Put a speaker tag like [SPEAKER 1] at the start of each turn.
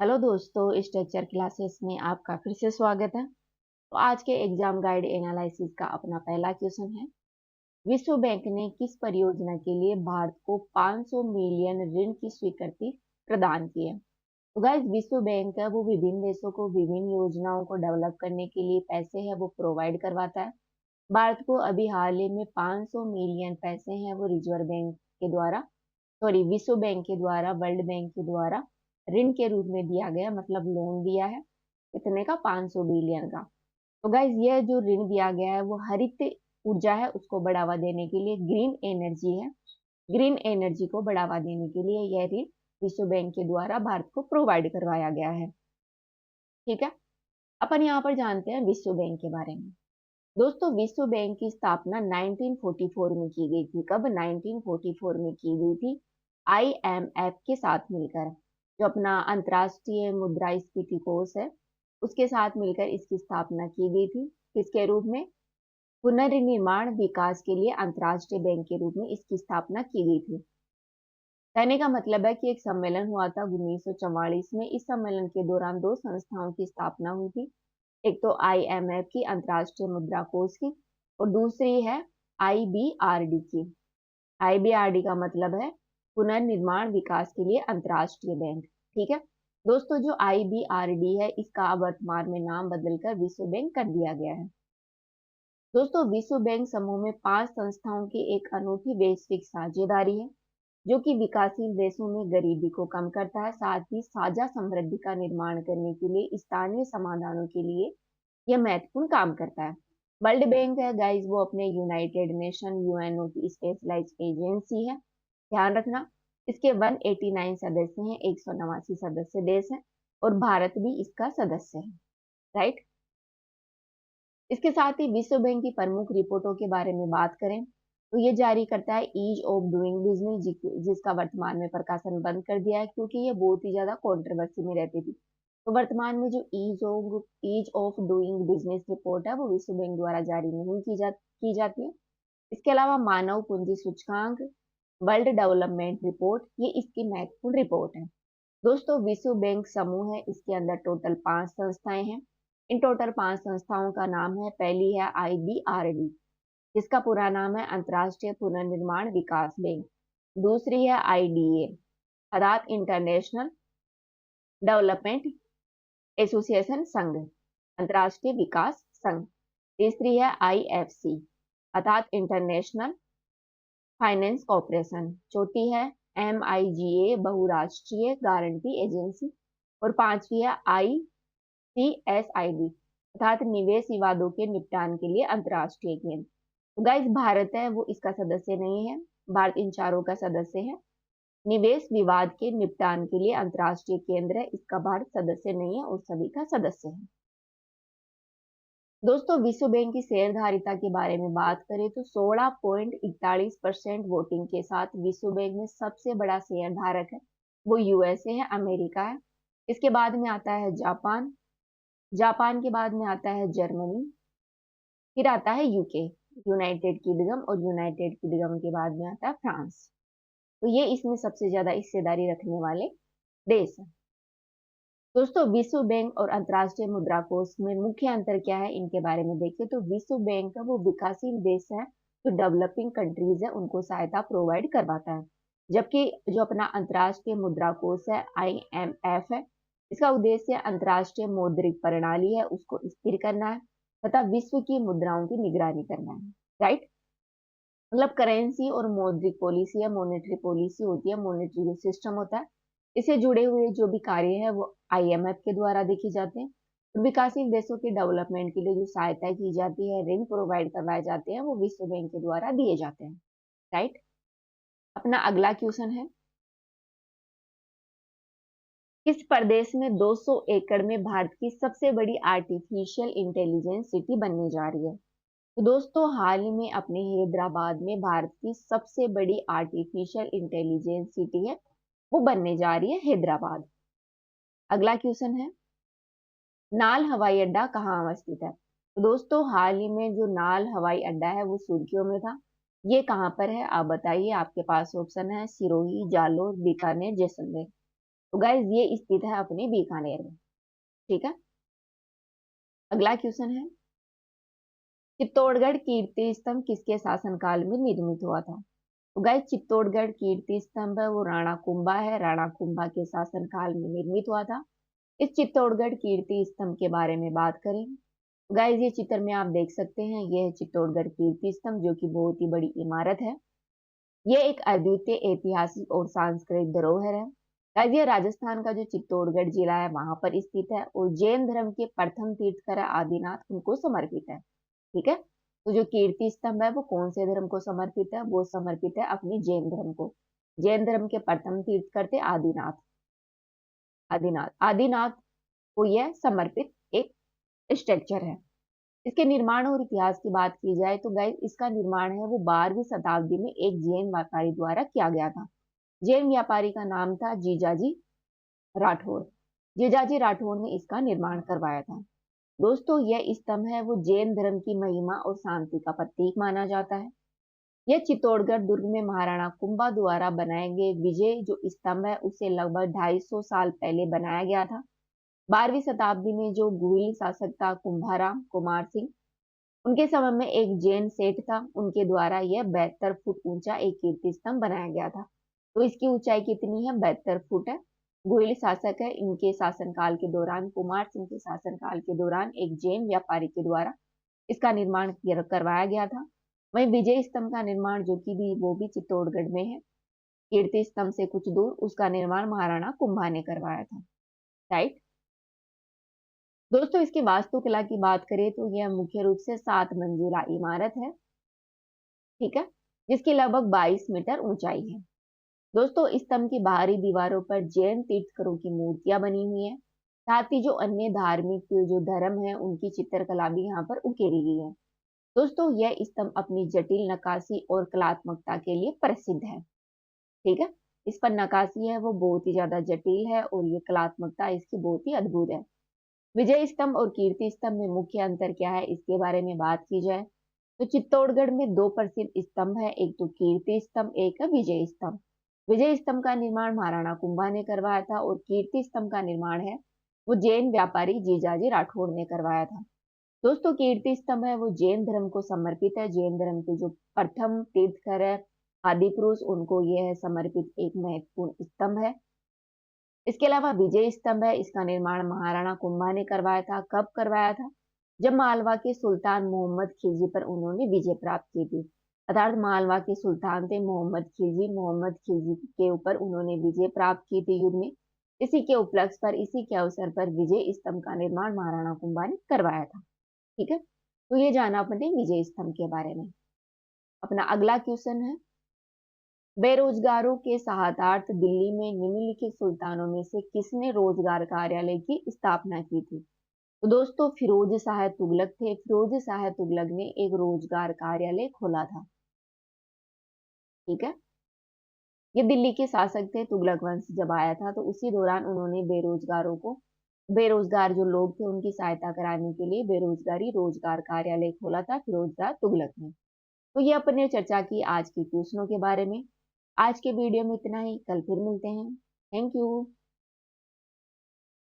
[SPEAKER 1] Hello दोस्तों, structure classes में आपका फिर से स्वागत है। तो आज के एग्जाम गाइड एनालिसिस का अपना पहला क्वेश्चन है। विश्व बैंक ने किस परियोजना के लिए भारत को 500 मिलियन ऋण की स्वीकृति प्रदान की है? तो गाइस, विश्व बैंक है वो विभिन्न देशों को विभिन्न योजनाओं को डेवलप करने के लिए पैसे है वो प्रोवाइड करवाता है। भारत को अभी हाल ही में 500 मिलियन पैसे हैं वो रिजर्व बैंक के द्वारा, सॉरी, विश्व बैंक के द्वारा, वर्ल्ड बैंक के द्वारा ऋण के रूप में दिया गया, मतलब लोन दिया है। कितने का? 500 बिलियन का। तो गाइज, यह जो ऋण दिया गया है वो हरित ऊर्जा है उसको बढ़ावा देने के लिए, ग्रीन एनर्जी है, ग्रीन एनर्जी को बढ़ावा देने के लिए यह ऋण विश्व बैंक के द्वारा भारत को प्रोवाइड करवाया गया है। ठीक है, अपन यहाँ पर जानते हैं विश्व बैंक के बारे में। दोस्तों, विश्व बैंक की स्थापना 1944 में की गई थी। कब? 1944 में की गई थी, आईएमएफ के साथ मिलकर। जो अपना अंतर्राष्ट्रीय मुद्रास्फीति कोष है उसके साथ मिलकर इसकी स्थापना की गई थी। किसके रूप में? पुनर्निर्माण विकास के लिए अंतर्राष्ट्रीय बैंक के रूप में इसकी स्थापना की गई थी। कहने का मतलब है कि एक सम्मेलन हुआ था 1944 में। इस सम्मेलन के दौरान दो संस्थाओं की स्थापना हुई थी। एक तो आईएमएफ की, अंतर्राष्ट्रीय मुद्रा कोष की, और दूसरी है आईबीआरडी की। आईबीआरडी का मतलब है पुनर्निर्माण विकास के लिए अंतर्राष्ट्रीय बैंक। ठीक है दोस्तों, जो आईबीआरडी है इसका वर्तमान में नाम बदलकर विश्व बैंक कर दिया गया है। दोस्तों, विश्व बैंक समूह में 5 संस्थाओं की एक अनूठी वैश्विक साझेदारी है जो कि विकासशील देशों में गरीबी को कम करता है, साथ ही साझा समृद्धि का निर्माण करने के लिए स्थानीय समाधानों के लिए यह महत्वपूर्ण काम करता है। वर्ल्ड बैंक है गाइस, वो अपने यूनाइटेड नेशन यूएनओ की स्पेशलाइज्ड एजेंसी है। ध्यान रखना, इसके 189 सदस्य हैं, 189 सदस्य देश हैं, और भारत भी इसका सदस्य है। राइट। इसके साथ ही विश्व बैंक की प्रमुख रिपोर्टों के बारे में बात करें तो ये जारी करता है ईज ऑफ डूइंग बिजनेस, जिसका वर्तमान में प्रकाशन बंद कर दिया है क्योंकि ये बहुत ही ज्यादा कंट्रोवर्सी में रहती थी। तो वर्तमान में जो ease of doing business report है वो विश्व बैंक द्वारा जारी नहीं की जाती है। इसके अलावा मानव पूंजी सूचकांक, वर्ल्ड डेवलपमेंट रिपोर्ट, ये इसकी महत्वपूर्ण रिपोर्ट है। दोस्तों, विश्व बैंक समूह है, इसके अंदर टोटल 5 संस्थाएं हैं। इन टोटल 5 संस्थाओं का नाम है, पहली है आईबीआरडी, जिसका पूरा नाम है अंतर्राष्ट्रीय पुनर्निर्माण विकास बैंक। दूसरी है आईडीए, अर्थात इंटरनेशनल डेवलपमेंट एसोसिएशन संघ, अंतर्राष्ट्रीय विकास संघ। तीसरी है आईएफसी, अर्थात इंटरनेशनल फाइनेंस कॉर्पोरेशन। चौथी है एमआईजीए, बहुराष्ट्रीय गारंटी एजेंसी। और पांचवी है आईसीएसआईडी, अर्थात निवेश विवादों के निपटान के लिए अंतर्राष्ट्रीय केंद्र। तो गाइस, भारत है वो इसका सदस्य नहीं है। भारत इन चारों का सदस्य है। निवेश विवाद के निपटान के लिए अंतर्राष्ट्रीय केंद्र है, इसका भारत सदस्य नहीं है और सभी का सदस्य है। दोस्तों, विश्व बैंक की शेयरधारिता के बारे में बात करें तो 16.41% वोटिंग के साथ विश्व बैंक में सबसे बड़ा शेयरधारक है वो यूएसए है, अमेरिका है। इसके बाद में आता है जापान, जापान के बाद में आता है जर्मनी, फिर आता है यूके, यूनाइटेड किंगडम, और यूनाइटेड किंगडम के बाद में आता है फ्रांस। तो ये इसमें सबसे ज्यादा हिस्सेदारी रखने वाले देश हैं। दोस्तों, विश्व बैंक और अंतर्राष्ट्रीय मुद्रा कोष में मुख्य अंतर क्या है इनके बारे में देखिए तो विश्व बैंक का वो विकासशील देश है जो डेवलपिंग कंट्रीज है उनको सहायता प्रोवाइड करवाता है, जबकि जो अपना अंतर्राष्ट्रीय मुद्रा कोष है आईएमएफ है, इसका उद्देश्य अंतर्राष्ट्रीय मौद्रिक प्रणाली है उसको स्थिर करना है तथा विश्व की मुद्राओं की निगरानी करना है। राइट। मतलब करेंसी और मौद्रिक पॉलिसी या मॉनेटरी पॉलिसी होती है, मॉनेटरी जो सिस्टम होता है, इससे जुड़े हुए जो भी कार्य है वो आईएमएफ के द्वारा देखे जाते हैं। तो विकासशील देशों के डेवलपमेंट के लिए जो सहायता की जाती है, ऋण प्रोवाइड करवाए जाते हैं, वो विश्व बैंक के द्वारा दिए जाते हैं। राइट। अपना अगला क्वेश्चन है, किस प्रदेश में 200 एकड़ में भारत की सबसे बड़ी आर्टिफिशियल इंटेलिजेंस सिटी बनने जा रही है? तो दोस्तों, हाल ही में अपने हैदराबाद में भारत की सबसे बड़ी आर्टिफिशियल इंटेलिजेंस सिटी है वो बनने जा रही है हैदराबाद। अगला क्वेश्चन है, नाल हवाई अड्डा कहाँ अवस्थित है? तो दोस्तों, हाल ही में जो नाल हवाई अड्डा है वो सुर्खियों में था। ये कहाँ पर है आप बताइए। आपके पास ऑप्शन है सिरोही, जालोर, बीकानेर, जैसलमेर। तो गाइज ये स्थित है अपने बीकानेर में। ठीक है, अगला क्वेश्चन है, चित्तौड़गढ़ कीर्ति स्तंभ किसके शासनकाल में निर्मित हुआ था? तो गाइस चित्तौड़गढ़ कीर्ति स्तंभ है वो राणा कुंभा है, राणा कुंभा के शासनकाल में निर्मित हुआ था। इस चित्तौड़गढ़ कीर्ति स्तंभ के बारे में बात करें, गाइस ये चित्र में आप देख सकते हैं, यह है चित्तौड़गढ़ कीर्ति स्तंभ जो कि बहुत ही बड़ी इमारत है। ये एक अद्वितीय ऐतिहासिक और सांस्कृतिक धरोहर है। गाइस ये राजस्थान का जो चित्तौड़गढ़ जिला है वहां पर स्थित है और जैन धर्म के प्रथम तीर्थंकर आदिनाथ उनको समर्पित है। ठीक है, तो जो कीर्ति स्तंभ है वो कौन से धर्म को समर्पित है? वो समर्पित है अपनी जैन धर्म को। जैन धर्म के प्रथम तीर्थंकर थे आदिनाथ। आदिनाथ आदिनाथ को यह समर्पित एक स्ट्रक्चर है। इसके निर्माण और इतिहास की बात की जाए तो गाइस इसका निर्माण है वो 12वीं शताब्दी में एक जैन व्यापारी द्वारा किया गया था। जैन व्यापारी का नाम था जीजाजी राठौर। जीजाजी राठौर ने इसका निर्माण करवाया था। दोस्तों यह स्तंभ है वो जैन धर्म की महिमा और शांति का प्रतीक माना जाता है। यह चित्तौड़गढ़ दुर्ग में महाराणा कुंभा द्वारा बनाए गए विजय जो स्तंभ है उसे लगभग 250 साल पहले बनाया गया था। 12वीं शताब्दी में जो गुहिल शासक था कुंभाराम कुमार सिंह, उनके समय में एक जैन सेठ था, उनके द्वारा यह 72 फुट ऊंचा एक कीर्ति स्तंभ बनाया गया था। तो इसकी ऊंचाई कितनी है? 72 फुट है। गुहिल शासक है, इनके शासनकाल के दौरान, कुमार सिंह के शासनकाल के दौरान एक जैन व्यापारी के द्वारा इसका निर्माण करवाया गया था। वहीं विजय स्तंभ का निर्माण जो कि भी वो भी चित्तौड़गढ़ में है, कीर्ति स्तंभ से कुछ दूर, उसका निर्माण महाराणा कुंभा ने करवाया था। राइट दोस्तों, इसकी वास्तुकला की बात करें तो यह मुख्य रूप से 7 मंजिला इमारत है। ठीक है, जिसकी लगभग 22 मीटर ऊंचाई है। दोस्तों स्तंभ की बाहरी दीवारों पर जैन तीर्थंकरों की मूर्तियां बनी हुई है, साथ ही जो अन्य धार्मिक जो धर्म है उनकी चित्रकला भी यहाँ पर उकेरी गई है। दोस्तों यह स्तंभ अपनी जटिल नक्काशी और कलात्मकता के लिए प्रसिद्ध है। ठीक है, इस पर नक्काशी है वो बहुत ही ज्यादा जटिल है और ये कलात्मकता इसकी बहुत ही अद्भुत है। विजय स्तंभ और कीर्ति स्तंभ में मुख्य अंतर क्या है इसके बारे में बात की जाए तो चित्तौड़गढ़ में 2 प्रसिद्ध स्तंभ है, एक तो कीर्ति स्तंभ, एक है विजय स्तंभ। विजय स्तंभ का निर्माण महाराणा कुंभा ने करवाया था और कीर्ति स्तंभ का निर्माण है वो जैन व्यापारी जीजाजी राठौर ने करवाया था। दोस्तों कीर्ति स्तंभ है वो जैन धर्म को समर्पित है। जैन धर्म के जो प्रथम तीर्थंकर है आदि पुरुष, उनको यह समर्पित एक महत्वपूर्ण स्तंभ है। इसके अलावा विजय स्तंभ है, इसका निर्माण महाराणा कुंभा ने करवाया था। कब करवाया था? जब मालवा के सुल्तान मोहम्मद खिलजी पर उन्होंने विजय प्राप्त की थी। अर्थात मालवा के सुल्तान थे मोहम्मद खिलजी के ऊपर उन्होंने विजय प्राप्त की थी युद्ध में। इसी के उपलक्ष्य पर, इसी के अवसर पर विजय स्तंभ का निर्माण महाराणा कुंभा ने करवाया था। ठीक है, तो ये जाना अपने विजय स्तंभ के बारे में। अपना अगला क्वेश्चन है, बेरोजगारों के सहायतार्थ दिल्ली में निम्नलिखित सुल्तानों में से किसने रोजगार कार्यालय की स्थापना की थी? तो दोस्तों फिरोज शाह तुगलक थे। फिरोज शाह तुगलक ने एक रोजगार कार्यालय खोला था। ठीक है, ये दिल्ली के शासक थे। तुगलक वंश जब आया था तो उसी दौरान उन्होंने बेरोजगारों को, बेरोजगार जो लोग थे उनकी सहायता कराने के लिए बेरोजगारी रोजगार कार्यालय खोला था फिरोज शाह तुगलक ने। तो ये अपने चर्चा की आज की क्वेश्चनों के बारे में। आज के वीडियो में इतना ही, कल फिर मिलते हैं। Thank you.